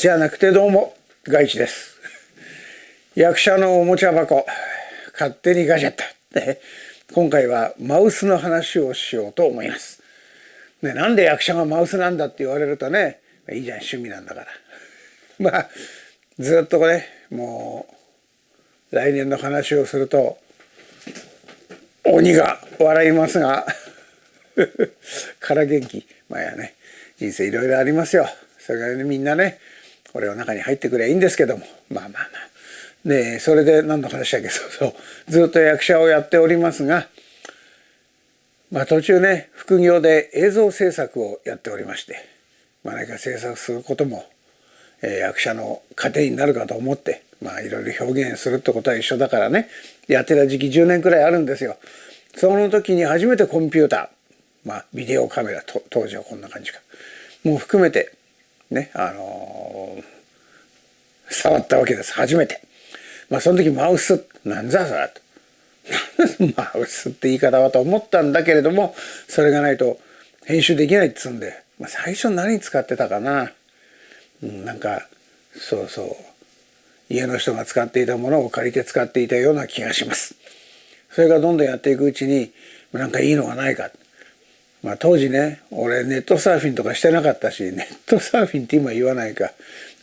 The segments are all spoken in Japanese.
じゃなくてどうも、外地です。役者のおもちゃ箱、勝手にガジェット。今回はマウスの話をしようと思います。なんで役者がマウスなんだって言われるとね、いいじゃん、趣味なんだから。まあ、ずっとね、もう、来年の話をすると、鬼が笑いますが、から元気。まあやね、人生いろいろありますよ。それからね、みんなね、俺の中に入ってくればいいんですけども、まあ。で、それで何の話だっけ、ずっと役者をやっておりますが、途中ね、副業で映像制作をやっておりまして、何か制作することも、役者の糧になるかと思って、いろいろ表現するってことは一緒だからね、やってた時期10年くらいあるんですよ。その時に初めてコンピューター、ビデオカメラ、当時はこんな感じか、もう含めてね、触ったわけです、初めて。その時マウスなんざそらとマウスって言い方はと思ったんだけれども、それがないと編集できないっつうんで、最初何使ってたかな、なんか家の人が使っていたものを借りて使っていたような気がします。それがどんどんやっていくうちになんかいいのがないか、当時ね、俺ネットサーフィンとかしてなかったし、ネットサーフィンって今言わないか、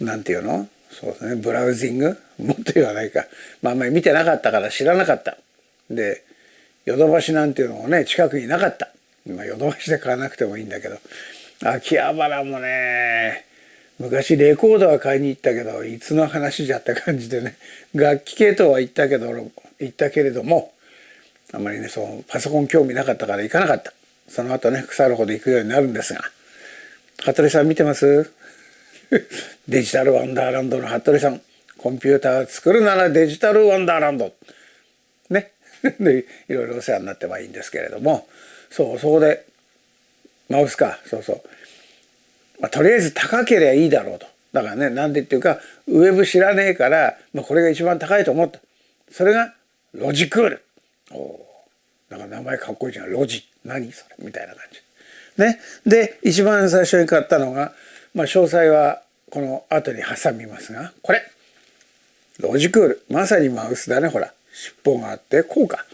なんていうの、そうですね、ブラウジングもっと言わないか、あんまり見てなかったから知らなかった。で、ヨドバシなんていうのもね、近くになかった。ヨドバシで買わなくてもいいんだけど、秋葉原もね、昔レコードは買いに行ったけど、いつの話じゃって感じでね、楽器系統は行ったけれども、あんまりね、パソコン興味なかったから行かなかった。その後ね、腐るほど行くようになるんですが、服部さん見てますデジタルワンダーランドの服部さん、コンピューター作るならデジタルワンダーランドねでいろいろお世話になっていいんですけれども、そこでマウスか、とりあえず高ければいいだろうと。だからね、なんでっていうか、ウェブ知らねえから、これが一番高いと思った。それがロジクール。なんか名前かっこいいじゃん、ロジ何それみたいな感じね。で、一番最初に買ったのが、詳細はこの後に挟みますが、これロジクール、まさにマウスだね。ほら、尻尾があってこうか、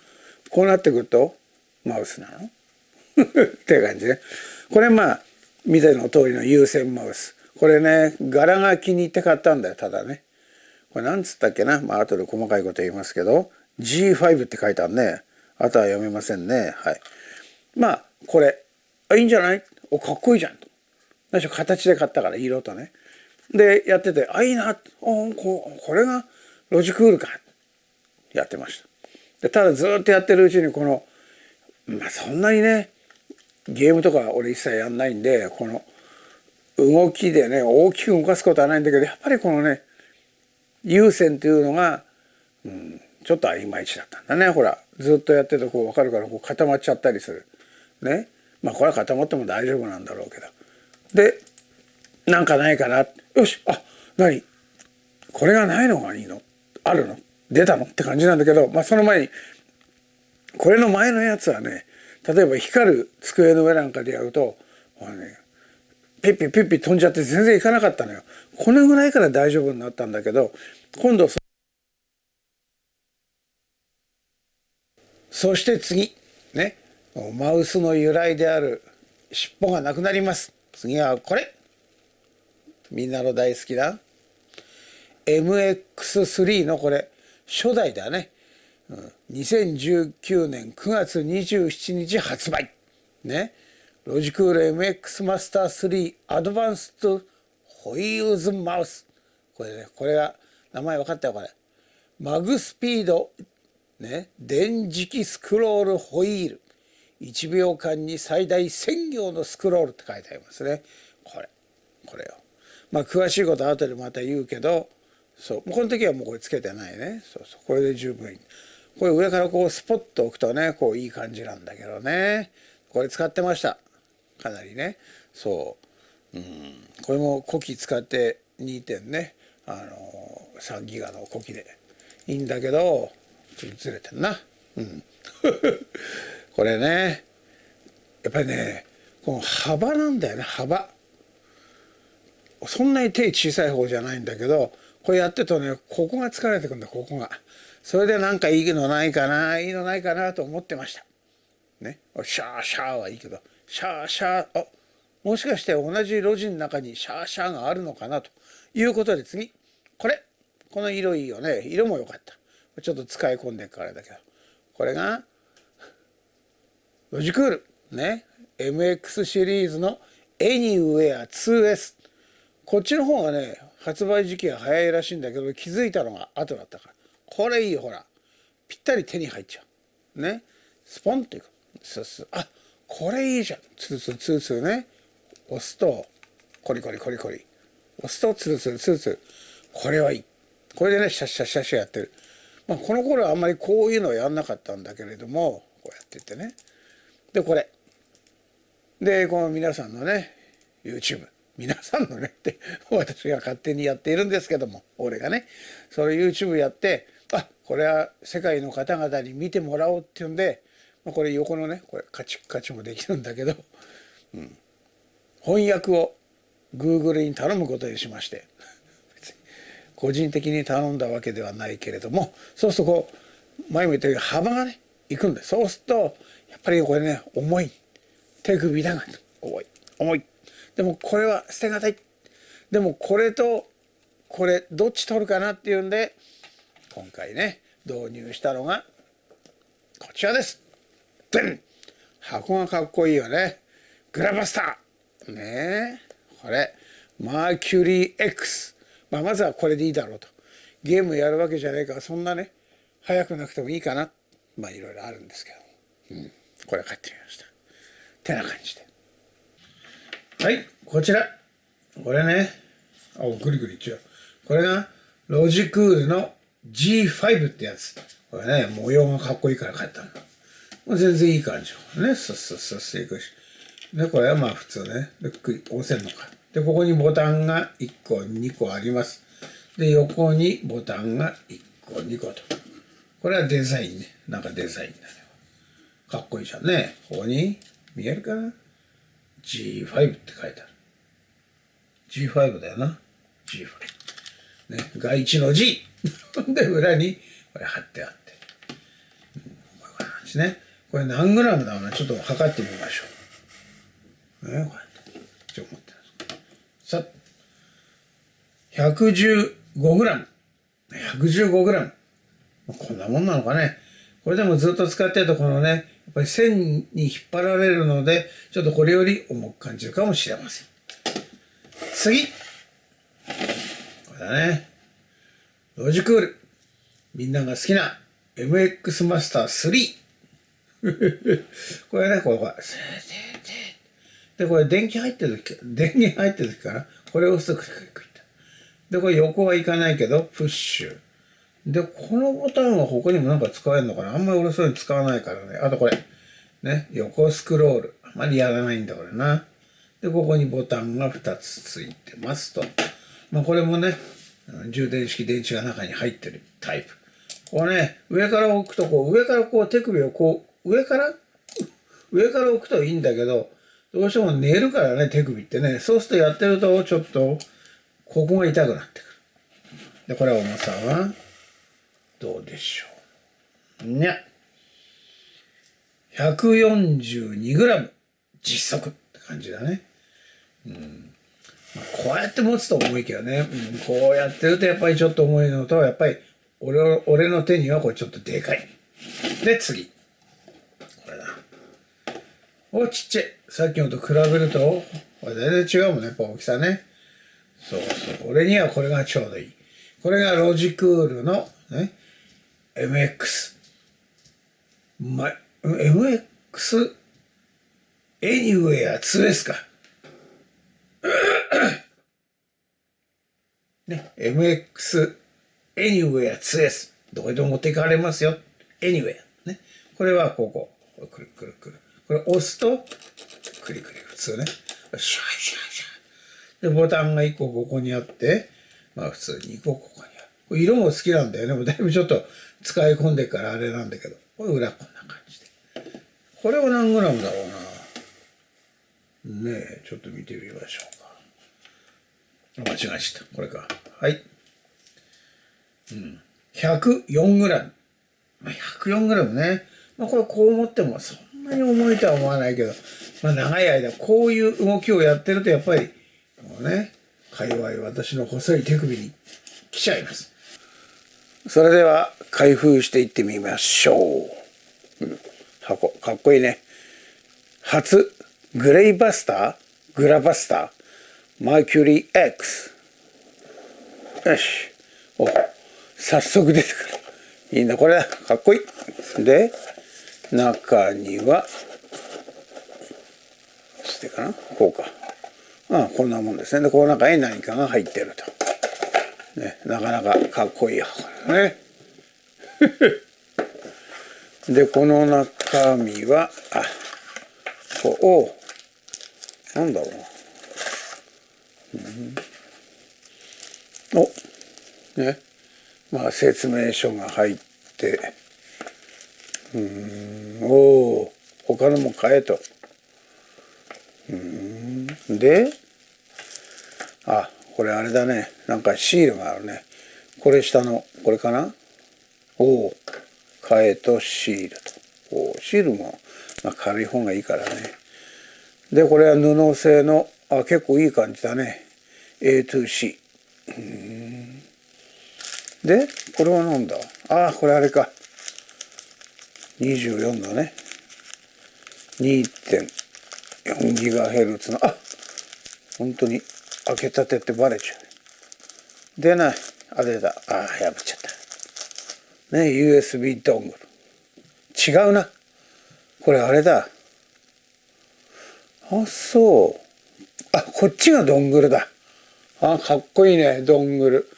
こうなってくるとマウスなのって感じね。これ見ての通りの有線マウス。これね、柄が気に入って買ったんだよ。ただね、これなんつったっけな、後で細かいこと言いますけど、 G5 って書いてあるね。あとは読めませんね。はい。これいいんじゃない、かっこいいじゃんと。最初形で買ったから、色とね。でやってて、いいな、これがロジクールか、やってました。でただずっとやってるうちに、このそんなにね、ゲームとか俺一切やんないんで、この動きでね大きく動かすことはないんだけど、やっぱりこのね、有線っていうのが、ちょっといまいちだったんだね。ほら、ずっとやってて分かるから、固まっちゃったりするね。これは固まっても大丈夫なんだろうけど、でなんかないかな、よし、何これがないのがいいの、あるの、出たのって感じなんだけど、その前に、これの前のやつはね、例えば光る机の上なんかでやると、ピッピピッピ飛んじゃって全然いかなかったのよ。このぐらいから大丈夫になったんだけど、今度そして次ね、マウスの由来である尻尾がなくなります。次はこれ、みんなの大好きな MX3 のこれ初代だね。2019年9月27日発売ね。ロジクール MX マスター3アドバンストホイールズマウス。これね、これが名前分かったよ。これマグスピードね、電磁気スクロールホイール、1秒間に最大1000行のスクロールって書いてありますね。これよ。詳しいことは後でまた言うけど、この時はもうこれつけてないね。これで十分。これ上からスポッと置くとね、いい感じなんだけどね。これ使ってました。かなりね。これも子機使って 2. 点ね、3ギガの子機でいいんだけど、ちょっとずれてんな。これね、やっぱりね、この幅なんだよね、幅。そんなに手小さい方じゃないんだけど、これやってるとね、ここが疲れてくるんだ、ここが。それでなんかいいのないかな、いいのないかなと思ってました。ね。シャーシャーはいいけど、シャーシャー、もしかして同じ路地の中にシャーシャーがあるのかなということで次、この色いいよね。色も良かった。ちょっと使い込んでからだけど。これが、ロジクール。ね。MX シリーズの Anywhere 2S。こっちの方がね、発売時期が早いらしいんだけど、気づいたのが後だったから。これいいよ、ほら。ぴったり手に入っちゃう。ね。スポンっていく。そうそう。これいいじゃん。ツーツーツーツーね。押すと、コリコリコリコリ。押すとツルツルツルツル。これはいい。これでね、シャッシャッシャッシャやってる。この頃はあんまりこういうのはやんなかったんだけれども、こうやってってね。で、これ。で、この皆さんのね、YouTube。皆さんのねって、私が勝手にやっているんですけども、俺がね、それ YouTube やって、これは世界の方々に見てもらおうっていうんで、これ横のね、これカチッカチもできるんだけど、翻訳を Google に頼むことにしまして、個人的に頼んだわけではないけれども、そうするとこう、前も言ったように幅がね、いくんで、そうすると、やっぱりこれね、重い。手首だが、重い。でもこれは捨てがたい。でもこれと、これ、どっち取るかなっていうんで、今回ね、導入したのが、こちらです。箱がかっこいいよね。グラバスター。ねえ。これ、マーキュリー X。まずはこれでいいだろうと。ゲームやるわけじゃないから、そんなね、速くなくてもいいかな。いろいろあるんですけど。これ買ってみました。てな感じで。はい、こちら。これね。ぐりぐりいっちゃう。これが、ロジクールの G5 ってやつ。これね、模様がかっこいいから買ったの。もう全然いい感じ。ね、スッスッスッスッいくし。で、これは普通ね。で、押せんのか。で、ここにボタンが1個、2個あります。で、横にボタンが1個、2個と。これはデザインね。なんかデザインだね。かっこいいじゃんね。ここに、見えるかな？ G5 って書いてある。G5 だよな。G5。ね、外地の G。で、裏にこれ貼ってあって。こういう感じね。これ何グラムだろうな。ちょっと測ってみましょう。ね、こうやって。ちょっと持ってさっ。115グラム。115グラム。こんなもんなのかね。これでもずっと使ってるとこのね、やっぱり線に引っ張られるので、ちょっとこれより重く感じるかもしれません。次。これだね。ロジクール。みんなが好きな MX マスター3。これね、これ。で、これ電源入ってる時から、これを押すとクリクリクリと。で、これ横はいかないけど、プッシュ。で、このボタンは他にもなんか使えるのかな？あんまり俺そういうの使わないからね。あとこれ。ね。横スクロール。あんまりやらないんだ、これな。で、ここにボタンが2つついてますと。これもね、充電式電池が中に入ってるタイプ。これね、上から置くと上から手首を上から置くといいんだけど、どうしても寝るからね、手首ってね。そうするとやってると、ちょっと、ここが痛くなってくる。で、これは重さは、どうでしょう。142グラム実測って感じだね。こうやって持つと重いけどね。こうやってるとやっぱりちょっと重いのと、やっぱり俺の手にはこれちょっとでかい。で、次。これだ。ちっちゃい。さっきのと比べると、これ全然違うもんね、やっぱ大きさね。そう。俺にはこれがちょうどいい。これがロジクールのね、MX。MX Anywhere 2S か。ね、MX Anywhere 2S。どこへでも持っていかれますよ。Anywhere。ね。これはここ。くるくるくる。これ押すと、クリクリ。普通ね。シャーシャーシャー。で、ボタンが1個ここにあって、普通に2個ここにある。これ色も好きなんだよね。だいぶちょっと使い込んでからあれなんだけど。これ裏こんな感じで。これは何グラムだろうな。ねえ、ちょっと見てみましょうか。間違えました。これか。はい。104グラム。104グラムね。これこう思ってもそんなに重いとは思わないけど、長い間こういう動きをやってるとやっぱり、もうね、か弱い私の細い手首に来ちゃいます。それでは開封していってみましょう。箱、かっこいいね。初、グレイバスター、グラバスター、マーキュリー X。よし。お、早速出てくる。いいんだ、これだ。かっこいい。で、中には、してかな、こうか。こんなもんですね。で、この中に何かが入ってると。ね、なかなかかっこいい箱だね。で、この中身は、なんだろう。ね。説明書が入って、他のも買えと。で、これあれだね。なんかシールがあるね。これ下の、これかな？買えとシールと。シールも、軽い方がいいからね。で、これは布製の、結構いい感じだね。A2C。で、これはなんだ？これあれか。24だね。2.4GHz の、本当に開けたてってバレちゃう。出ない。出た。破っちゃった。ね、USB ドングル。違うな。これあれだ。そう。こっちがドングルだ。かっこいいね、ドングル。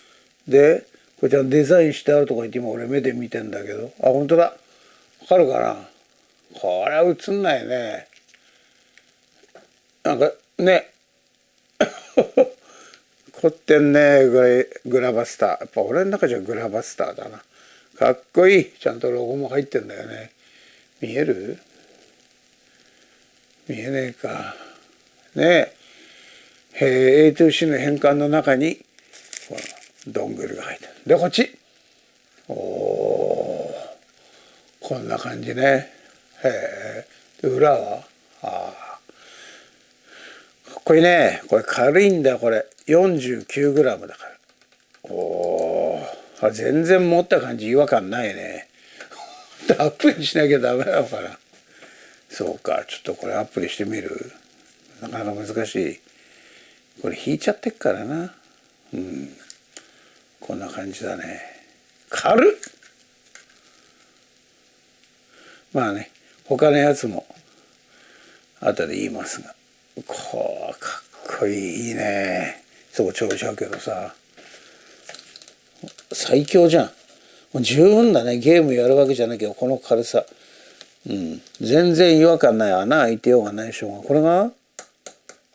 で、こちらデザインしてあるとか言って今俺目で見てんだけど。本当だ。わかるかな？これは映んないね。なんかね。凝ってんね、グラバスター。やっぱ俺の中じゃグラバスターだな。かっこいい。ちゃんとロゴも入ってんだよね。見える？見えねえか。ねえ。A2C の変換の中に、このドングルが入ってる。で、こっち。こんな感じね。で、裏はかっこいいね。これ軽いんだよ、これ。49g だから。全然持った感じ違和感ないね。アップにしなきゃダメなのかな。そうか、ちょっとこれアップにしてみる。なかなか難しい。これ引いちゃってっからな。こんな感じだね。軽っ。他のやつも後で言いますが、かっこいい、いいね。そう調子あるけどさ、最強じゃん。もう十分だね。ゲームやるわけじゃなきゃこの軽さ。全然違和感ない。穴開いてようがないでしょうが。これが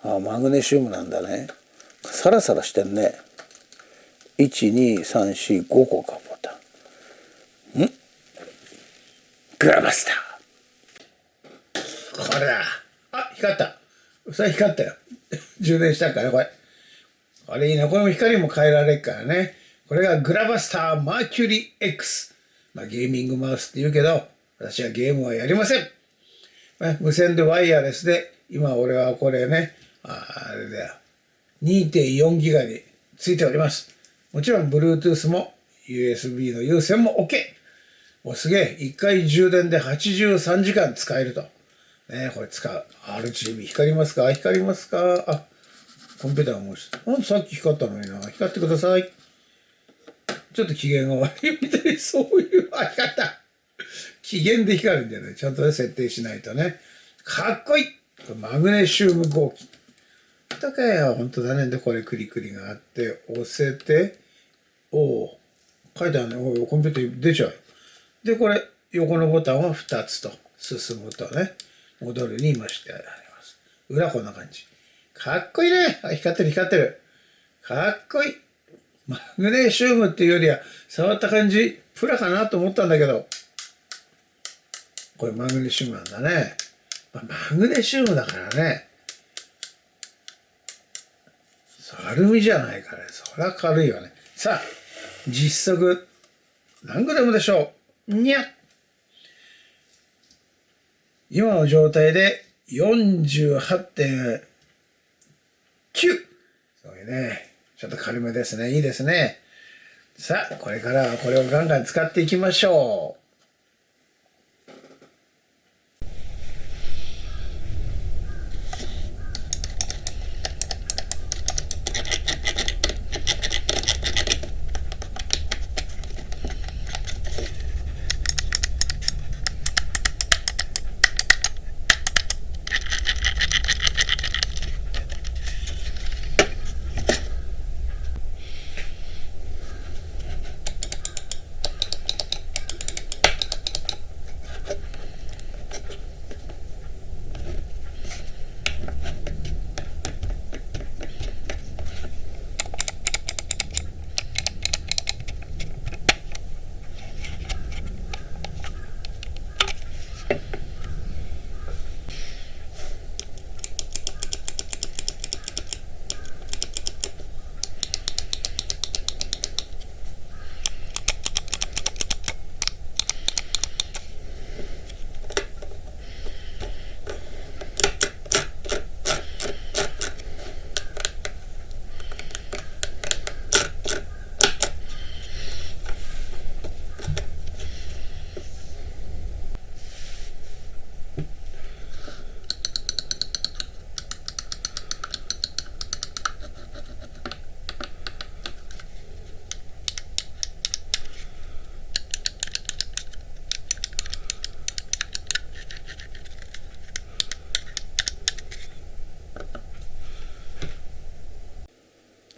マグネシウムなんだね。サラサラしてんね。12345個かボタン。グラバスター。これだ。光った。それ光ったよ。充電したからこれ。これいいね。これも光も変えられるからね。これがグラバスターマーキュリー X。ゲーミングマウスって言うけど、私はゲームはやりません。無線でワイヤレスで、今俺はこれね、あれだよ。2.4 ギガについております。もちろん Bluetooth も USB の有線も OK。すげえ。1回充電で83時間使えると。これ使う。RGB 光りますか？光りますか？コンピューターがもうさっき光ったのにな。光ってください。ちょっと機嫌が悪いみたい。そういう、光った。機嫌で光るんだよね。ちゃんとね、設定しないとね。かっこいい。マグネシウム合金。だかよ、ほんとだね。で、これクリクリがあって、押せて、書いてあるね。コンピューター出ちゃう。で、これ、横のボタンは2つと。進むとね、戻るに今してあります。裏こんな感じ。かっこいいね。光ってる光ってる。かっこいい。マグネシウムっていうよりは、触った感じ、プラかなと思ったんだけど、これマグネシウムなんだね。マグネシウムだからね。アルミじゃないからね。そりゃ軽いよね。さあ、実測何グラムでしょう。にゃ。今の状態で 48.9。そういうね。ちょっと軽めですね。いいですね。さあ、これからはこれをガンガン使っていきましょう。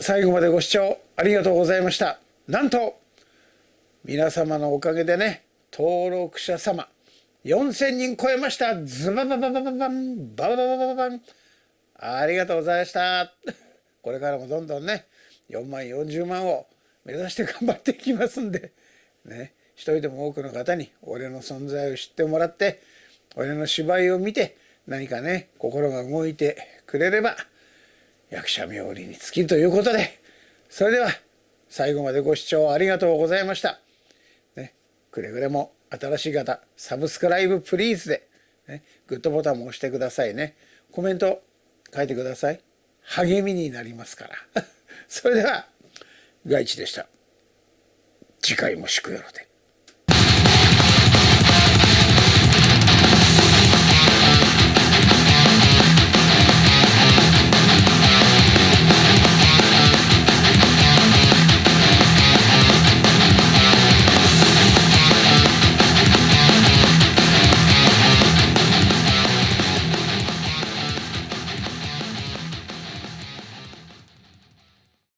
最後までご視聴ありがとうございました。なんと皆様のおかげでね、登録者様4000人超えました。ズババババババンババババババン。ありがとうございました。これからもどんどんね、4万40万を目指して頑張っていきますんでね、一人でも多くの方に俺の存在を知ってもらって、俺の芝居を見て何かね心が動いてくれれば役者冥利に尽きるということで、それでは最後までご視聴ありがとうございました。ね、くれぐれも新しい方サブスクライブプリーズで、ね、グッドボタンも押してくださいね。コメント書いてください。励みになりますからそれではガイチでした。次回も祝よろで。